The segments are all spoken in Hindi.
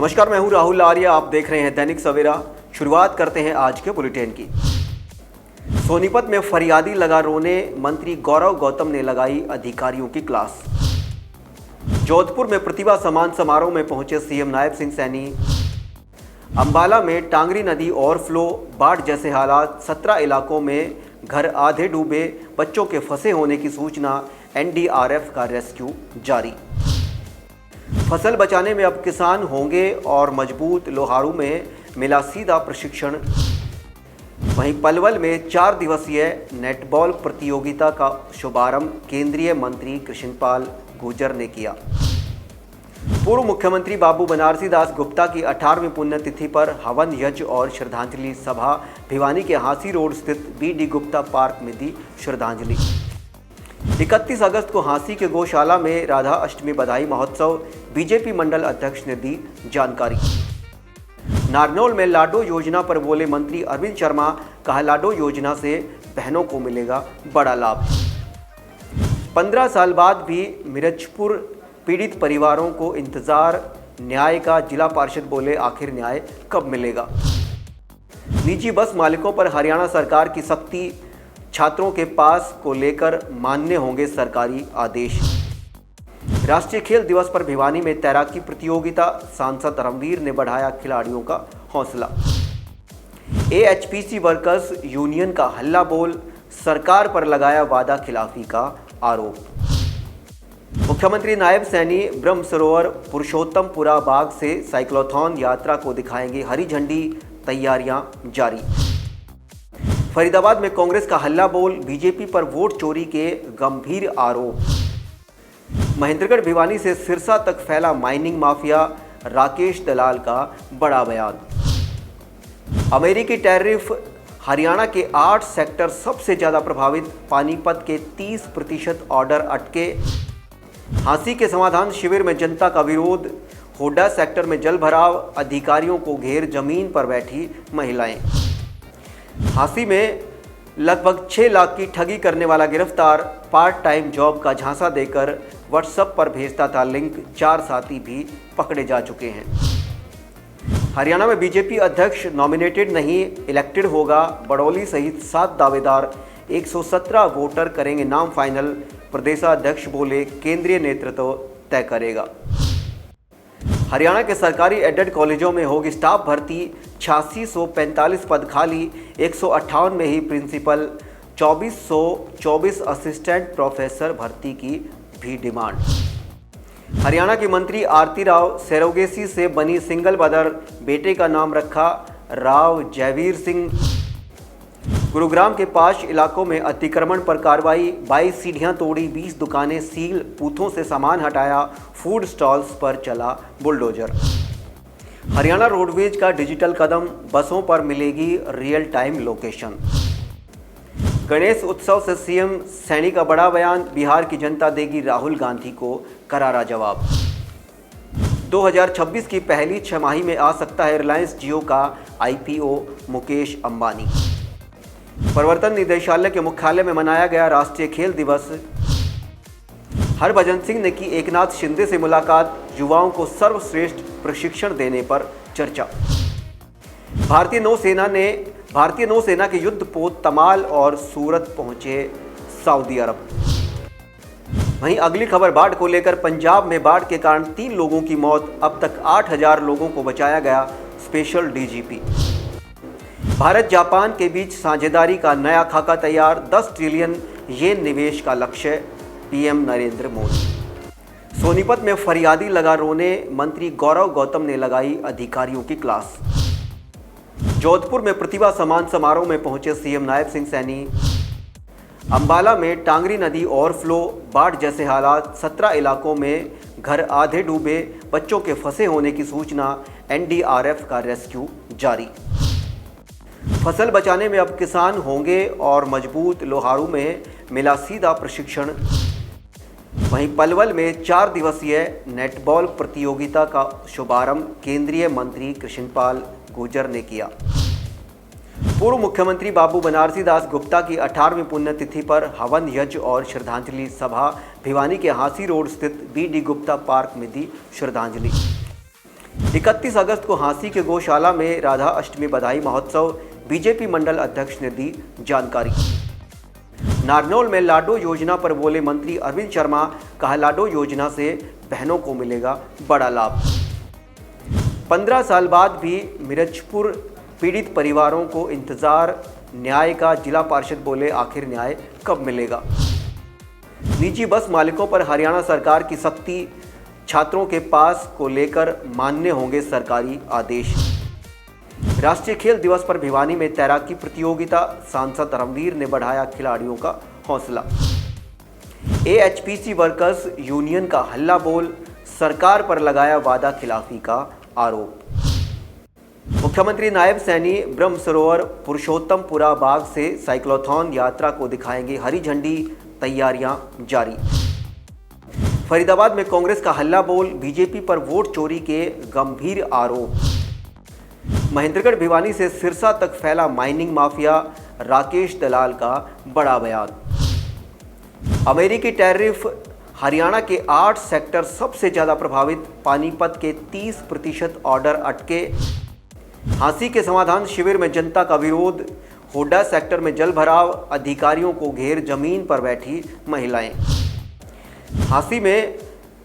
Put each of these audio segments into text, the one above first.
नमस्कार, मैं हूं राहुल आर्य। आप देख रहे हैं दैनिक सवेरा। शुरुआत करते हैं आज के बुलेटिन की। सोनीपत में फरियादी लगा रोने, मंत्री गौरव गौतम ने लगाई अधिकारियों की क्लास। जोधपुर में प्रतिभा सम्मान समारोह में पहुंचे सीएम नायब सिंह सैनी। अंबाला में टांगरी नदी ओवरफ्लो, बाढ़ जैसे हालात, 17 इलाकों में घर आधे डूबे, बच्चों के फंसे होने की सूचना, एनडीआरएफ का रेस्क्यू जारी। फसल बचाने में अब किसान होंगे और मजबूत, लोहारू में मिला सीधा प्रशिक्षण। वहीं पलवल में 4 दिवसीय नेटबॉल प्रतियोगिता का शुभारंभ केंद्रीय मंत्री कृष्णपाल गुर्जर ने किया। पूर्व मुख्यमंत्री बाबू बनारसी दास गुप्ता की 18वीं पुण्यतिथि पर हवन यज्ञ और श्रद्धांजलि सभा। भिवानी के हांसी रोड स्थित बीडी गुप्ता पार्क में दी श्रद्धांजलि। 31 अगस्त को हांसी के गौशाला में राधा अष्टमी बधाई महोत्सव, बीजेपी मंडल अध्यक्ष ने दी जानकारी। नारनौल में लाडो योजना पर बोले मंत्री अरविंद शर्मा, कहा लाडो योजना से बहनों को मिलेगा बड़ा लाभ। 15 साल बाद भी मिर्चपुर पीड़ित परिवारों को इंतजार न्याय का, जिला पार्षद बोले आखिर न्याय कब मिलेगा। निजी बस मालिकों पर हरियाणा सरकार की सख्ती, छात्रों के पास को लेकर मान्य होंगे सरकारी आदेश। राष्ट्रीय खेल दिवस पर भिवानी में तैराकी प्रतियोगिता, सांसद रणवीर ने बढ़ाया खिलाड़ियों का हौसला। एएचपीसी वर्कर्स यूनियन का हल्ला बोल, सरकार पर लगाया वादा खिलाफी का आरोप। मुख्यमंत्री नायब सैनी ब्रह्म सरोवर पुरुषोत्तमपुरा बाग से साइक्लोथॉन यात्रा को दिखाएंगे हरी झंडी, तैयारियां जारी। फरीदाबाद में कांग्रेस का हल्ला बोल, बीजेपी पर वोट चोरी के गंभीर आरोप। महेंद्रगढ़ भिवानी से सिरसा तक फैला माइनिंग माफिया, राकेश दलाल का बड़ा बयान। अमेरिकी टैरिफ, हरियाणा के 8 सेक्टर सबसे ज्यादा प्रभावित, पानीपत के 30% ऑर्डर अटके। हांसी के समाधान शिविर में जनता का विरोध, होडा सेक्टर में जल भराव, अधिकारियों को घेर जमीन पर बैठी महिलाएं। हांसी में लगभग 6 लाख की ठगी करने वाला गिरफ्तार, पार्ट टाइम जॉब का झांसा देकर व्हाट्सएप पर भेजता था लिंक, 4 साथी भी पकड़े जा चुके हैं। हरियाणा में बीजेपी अध्यक्ष नॉमिनेटेड नहीं, इलेक्टेड होगा। बड़ौली सहित 7 दावेदार, 117 वोटर करेंगे नाम फाइनल। प्रदेशाध्यक्ष बोले केंद्रीय नेतृत्व तय करेगा। हरियाणा के सरकारी एडेड कॉलेजों में होगी स्टाफ भर्ती, 8645 पद खाली, 158 में ही प्रिंसिपल, 2424 असिस्टेंट प्रोफेसर भर्ती की भी डिमांड। हरियाणा की मंत्री आरती राव सरोगेसी से बनी सिंगल मदर, बेटे का नाम रखा राव जयवीर सिंह। गुरुग्राम के 5 इलाकों में अतिक्रमण पर कार्रवाई, 22 सीढ़ियां तोड़ी, 20 दुकानें सील, बूथों से सामान हटाया, फूड स्टॉल्स पर चला बुलडोजर। हरियाणा रोडवेज का डिजिटल कदम, बसों पर मिलेगी रियल टाइम लोकेशन। गणेश उत्सव से सीएम सैनी का बड़ा बयान, बिहार की जनता देगी राहुल गांधी को करारा जवाब। 2026 की पहली छमाही में आ सकता है रिलायंस जियो का आईपीओ, मुकेश अंबानी। प्रवर्तन निदेशालय के मुख्यालय में मनाया गया राष्ट्रीय खेल दिवस। हरभजन सिंह ने की एकनाथ शिंदे से मुलाकात, युवाओं को सर्वश्रेष्ठ प्रशिक्षण देने पर चर्चा। भारतीय नौसेना के युद्धपोत तमाल और सूरत पहुंचे सऊदी अरब। वहीं अगली खबर बाढ़ को लेकर, पंजाब में बाढ़ के कारण 3 लोगों की मौत, अब तक 8000 लोगों को बचाया गया, स्पेशल डीजीपी। भारत जापान के बीच साझेदारी का नया खाका तैयार, 10 ट्रिलियन येन निवेश का लक्ष्य, पीएम नरेंद्र मोदी। सोनीपत में फरियादी लगा रोने, मंत्री गौरव गौतम ने लगाई अधिकारियों की क्लास। जोधपुर में प्रतिभा सम्मान समारोह में पहुंचे सीएम नायब सिंह सैनी। अंबाला में टांगरी नदी ओवरफ्लो, बाढ़ जैसे हालात, 17 इलाकों में घर आधे डूबे, बच्चों के फंसे होने की सूचना, एनडीआरएफ का रेस्क्यू जारी। फसल बचाने में अब किसान होंगे और मजबूत, लोहारू में मिला सीधा प्रशिक्षण। वहीं पलवल में 4 दिवसीय नेटबॉल प्रतियोगिता का शुभारंभ केंद्रीय मंत्री कृष्णपाल गुर्जर ने किया। पूर्व मुख्यमंत्री बाबू बनारसी दास गुप्ता की 18वीं पुण्यतिथि पर हवन यज्ञ और श्रद्धांजलि सभा भिवानी के हांसी रोड स्थित बीडी गुप्ता पार्क में दी श्रद्धांजलि। 31 अगस्त को हांसी के गौशाला में राधा अष्टमी बधाई महोत्सव, बीजेपी मंडल अध्यक्ष ने दी जानकारी। नारनौल में लाडो योजना पर बोले मंत्री अरविंद शर्मा, कहा लाडो योजना से बहनों को मिलेगा बड़ा लाभ। 15 साल बाद भी मिर्चपुर पीड़ित परिवारों को इंतजार न्याय का, जिला पार्षद बोले आखिर न्याय कब मिलेगा। निजी बस मालिकों पर हरियाणा सरकार की सख्ती, छात्रों के पास को लेकर मान्य होंगे सरकारी आदेश। राष्ट्रीय खेल दिवस पर भिवानी में तैराकी प्रतियोगिता, सांसद धर्मवीर ने बढ़ाया खिलाड़ियों का हौसला। एएचपीसी वर्कर्स यूनियन का हल्ला बोल, सरकार पर लगाया वादा खिलाफी का आरोप। मुख्यमंत्री नायब सैनी ब्रह्म सरोवर पुरुषोत्तमपुरा बाग से साइक्लोथॉन यात्रा को दिखाएंगे हरी झंडी, तैयारियां जारी। फरीदाबाद में कांग्रेस का हल्ला बोल, बीजेपी पर वोट चोरी के गंभीर आरोप। महेंद्रगढ़ भिवानी से सिरसा तक फैला माइनिंग माफिया, राकेश दलाल का बड़ा बयान। अमेरिकी टैरिफ, हरियाणा के 8 सेक्टर सबसे ज्यादा प्रभावित, पानीपत के 30% ऑर्डर अटके। हांसी के समाधान शिविर में जनता का विरोध, होडा सेक्टर में जल भराव, अधिकारियों को घेर जमीन पर बैठी महिलाएं। हांसी में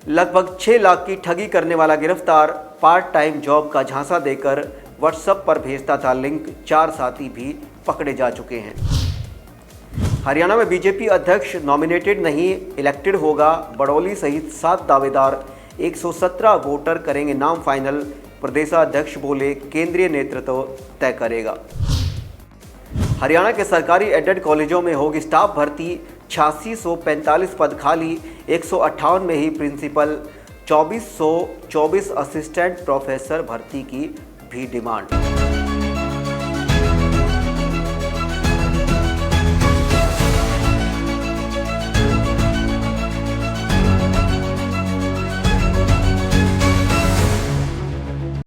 लगभग 6 लाख की ठगी करने वाला गिरफ्तार, पार्ट टाइम जॉब का झांसा देकर व्हाट्सएप पर भेजता था लिंक, 4 साथी भी पकड़े जा चुके हैं। हरियाणा में बीजेपी अध्यक्ष नॉमिनेटेड नहीं, इलेक्टेड होगा। बड़ौली सहित 7 दावेदार, 117 वोटर करेंगे नाम फाइनल। प्रदेशाध्यक्ष बोले केंद्रीय नेतृत्व तय करेगा। हरियाणा के सरकारी एडेड कॉलेजों में होगी स्टाफ भर्ती, 8645 पद खाली, 158 में ही प्रिंसिपल, 2424 असिस्टेंट प्रोफेसर भर्ती की भी डिमांड।